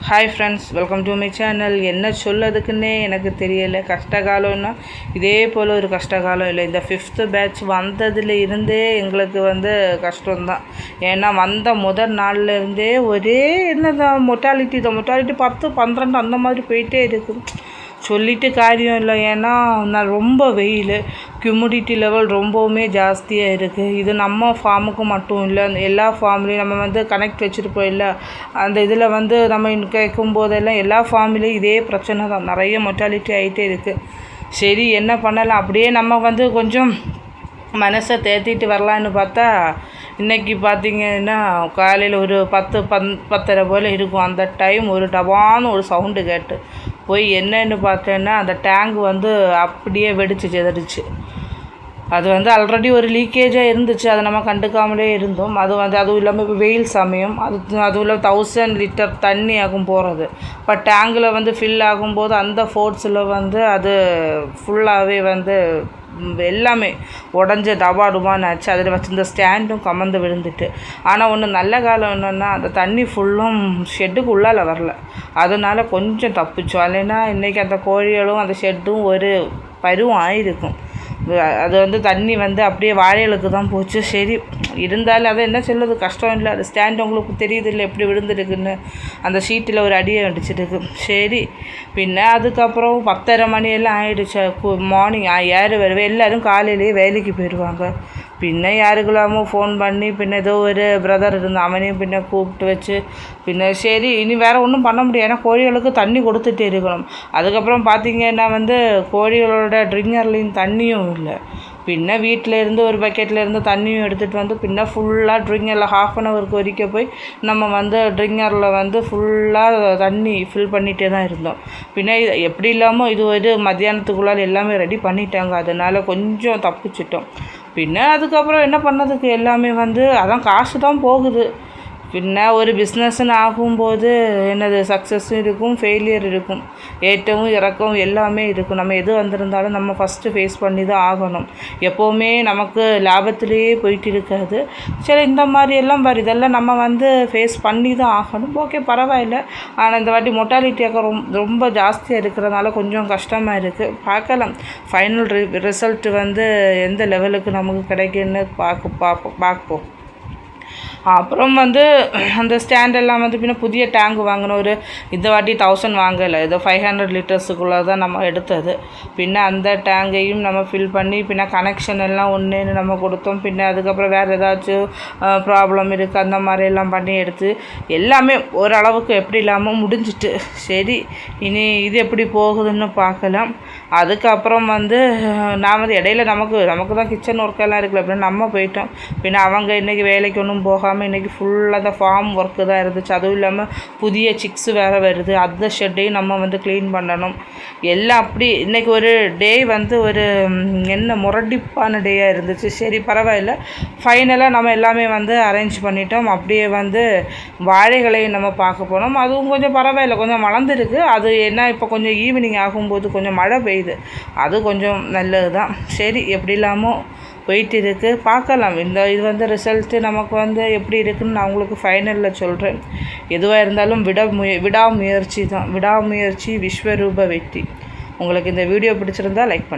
Hi friends, welcome to my channel. என்ன சொல்லதுக்குன்னே எனக்கு தெரியலை. கஷ்டகாலம்னா இதே போல் ஒரு கஷ்டகாலம் இல்லை. இந்த 5th பேட்ச் வந்ததில் இருந்தே எங்களுக்கு கஷ்டம்தான். ஏன்னா வந்த முதல் நாள்லேருந்தே ஒரே என்னதான் மொட்டாலிட்டி 10, 12 அந்த மாதிரி போயிட்டே இருக்குது. சொல்லிட்டு காரியம் இல்லை. ஏன்னா நான் ரொம்ப வெயில், ஹியூமிடிட்டி லெவல் ரொம்பவுமே ஜாஸ்தியாக இருக்குது. இது நம்ம ஃபார்முக்கு மட்டும் இல்லை, எல்லா ஃபார்ம்லேயும் நம்ம கனெக்ட் வச்சுருப்போம் இல்லை. அந்த இதில் நம்ம கேட்கும் போதெல்லாம் எல்லா ஃபார்ம்லேயும் இதே பிரச்சனை தான். நிறைய மொட்டாலிட்டி ஆகிட்டே இருக்குது. சரி என்ன பண்ணலாம், அப்படியே நம்ம கொஞ்சம் மனசை தேத்திட்டு வரலான்னு பார்த்தா, இன்றைக்கி பார்த்திங்கன்னா காலையில் ஒரு 10-10:30 போல் இருக்கும். அந்த டைம் ஒரு டபான்னு ஒரு சவுண்டு கேட்டு போய் என்னன்னு பார்த்தேன்னா, அந்த டேங்க் அப்படியே வெடிச்சு செதறிச்சு. அது ஆல்ரெடி ஒரு லீக்கேஜாக இருந்துச்சு. அதை நம்ம கண்டுக்காமலே இருந்தோம். அதுவும் இல்லாமல் இப்போ வெயில் சமயம், அதுவும் இல்லாமல் 1000 லிட்டர் தண்ணி ஆகும் போகிறது. இப்போ டேங்கில் ஃபில் ஆகும்போது அந்த ஃபோர்ஸில் அது ஃபுல்லாகவே எல்லாமே உடஞ்சி டபாடுபான்னு ஆச்சு. அதில் வச்சுருந்த ஸ்டாண்டும் கமந்து விழுந்துட்டு. ஆனால் ஒன்று நல்ல காலம் என்னென்னா, அந்த தண்ணி ஃபுல்லும் ஷெட்டுக்கு உள்ளால் வரல. அதனால் கொஞ்சம் தப்பிச்சோம். இல்லைன்னா இன்றைக்கி அந்த கோழிகளும் அந்த ஷெட்டும் ஒரு பருவம் ஆகிருக்கும். அது தண்ணி அப்படியே வாழைகளுக்கு தான் போச்சு. சரி இருந்தாலும் அதை என்ன சொல்லுறது, கஷ்டம் இல்லை. அது ஸ்டாண்ட் உங்களுக்கு தெரியுது இல்லை எப்படி விழுந்துருக்குன்னு. அந்த ஷீட்டில் ஒரு அடியை அடிச்சிருக்கு. சரி பின்ன அதுக்கப்புறம் 10:30 மணியெல்லாம் ஆகிடுச்சு. மார்னிங் 6 வருவேன். எல்லோரும் காலையிலேயே வேலைக்கு போயிடுவாங்க. பின்ன யாருக்கெல்லாமோ ஃபோன் பண்ணி ஏதோ ஒரு பிரதர் இருந்தான், அவனையும் கூப்பிட்டு வச்சு சரி இனி வேறு ஒன்றும் பண்ண முடியாது. ஏன்னா கோழிகளுக்கு தண்ணி கொடுத்துட்டே இருக்கணும். அதுக்கப்புறம் பார்த்திங்கன்னா கோழிகளோட ட்ரிங்கர்லேயும் தண்ணியும் இல்லை. வீட்டில் இருந்து ஒரு பக்கெட்டில் இருந்து தண்ணியும் எடுத்துகிட்டு ஃபுல்லாக ட்ரிங்கரில் 1/2 ஹவருக்கு வரைக்கும் போய் நம்ம ட்ரிங்கரில் ஃபுல்லாக தண்ணி ஃபில் பண்ணிகிட்டே தான் இருந்தோம். எப்படி இல்லாமல் இது ஒரு மத்தியானத்துக்குள்ளால் எல்லாமே ரெடி பண்ணிட்டாங்க. அதனால் கொஞ்சம் தப்பிச்சிட்டோம். அதுக்கப்புறம் என்ன பண்ணதுக்கு எல்லாமே அதான் காசு தான் போகுது. ஒரு பிஸ்னஸ்ன்னு ஆகும்போது என்னது சக்ஸஸும் இருக்கும், ஃபெயிலியர் இருக்கும், ஏற்றவும் இறக்கவும் எல்லாமே இருக்கும். நம்ம எது வந்திருந்தாலும் நம்ம ஃபஸ்ட்டு ஃபேஸ் பண்ணி தான் ஆகணும். எப்போவுமே நமக்கு லாபத்திலேயே போயிட்டு இருக்காது. சரி இந்த மாதிரி எல்லாம் இதெல்லாம் நம்ம ஃபேஸ் பண்ணி தான் ஆகணும். ஓகே பரவாயில்ல. ஆனால் இந்த வாட்டி மொட்டாலிட்டியாக ரொம்ப ஜாஸ்தியாக இருக்கிறதுனால கொஞ்சம் கஷ்டமாக இருக்குது. பார்க்கலாம் ஃபைனல் ரிசல்ட் எந்த லெவலுக்கு நமக்கு கிடைக்குன்னு பார்ப்போம். அப்புறம் அந்த ஸ்டாண்டெல்லாம் புதிய டேங்க் வாங்கினோம். இந்த வாட்டி 1000 வாங்கலை, ஏதோ 500 லிட்டர்ஸுக்குள்ளே தான் நம்ம எடுத்தது. அந்த டேங்கையும் நம்ம ஃபில் பண்ணி கனெக்ஷன் எல்லாம் ஒன்றுன்னு நம்ம கொடுத்தோம். அதுக்கப்புறம் வேறு ஏதாச்சும் ப்ராப்ளம் இருக்குது அந்த மாதிரியெல்லாம் பண்ணி எடுத்து எல்லாமே ஓரளவுக்கு எப்படி இல்லாமல் முடிஞ்சிட்டு. சரி இனி இது எப்படி போகுதுன்னு பார்க்கலாம். அதுக்கப்புறம் நான் இடையில நமக்கு தான் கிச்சன் ஒர்க்கெல்லாம் இருக்குல்ல, அப்படின்னு நம்ம போயிட்டோம். அவங்க இன்றைக்கி வேலைக்கு ஒன்றும் போகாமல் இன்றைக்கி ஃபுல்லாக தான் ஃபார்ம் ஒர்க்கு தான் இருந்துச்சு. அதுவும் இல்லாமல் புதிய சிக்ஸு வேறு வருது. அந்த ஷெட்டையும் நம்ம க்ளீன் பண்ணணும். எல்லாம் அப்படி இன்றைக்கி ஒரு டே ஒரு என்ன முரடிப்பான டேயாக இருந்துச்சு. சரி பரவாயில்ல, ஃபைனலாக நம்ம எல்லாமே அரேஞ்ச் பண்ணிட்டோம். அப்படியே வாழைகளையும் நம்ம பார்க்க போனோம். அதுவும் கொஞ்சம் பரவாயில்ல, கொஞ்சம் வளர்ந்துருக்கு. அது என்ன இப்போ கொஞ்சம் ஈவினிங் ஆகும்போது கொஞ்சம் மழை பெய்யுது. அது கொஞ்சம் நல்லது தான். சரி எப்படி இல்லாமல் போயிட்டு இருக்குது. பார்க்கலாம் இது ரிசல்ட்டு நமக்கு எப்படி இருக்குதுன்னு நான் உங்களுக்கு ஃபைனலில் சொல்கிறேன். எதுவாக இருந்தாலும் விடாமுயற்சி தான். விடாமுயற்சி விஸ்வரூப வெற்றி. உங்களுக்கு இந்த வீடியோ பிடிச்சிருந்தா லைக் பண்ணுங்கள்.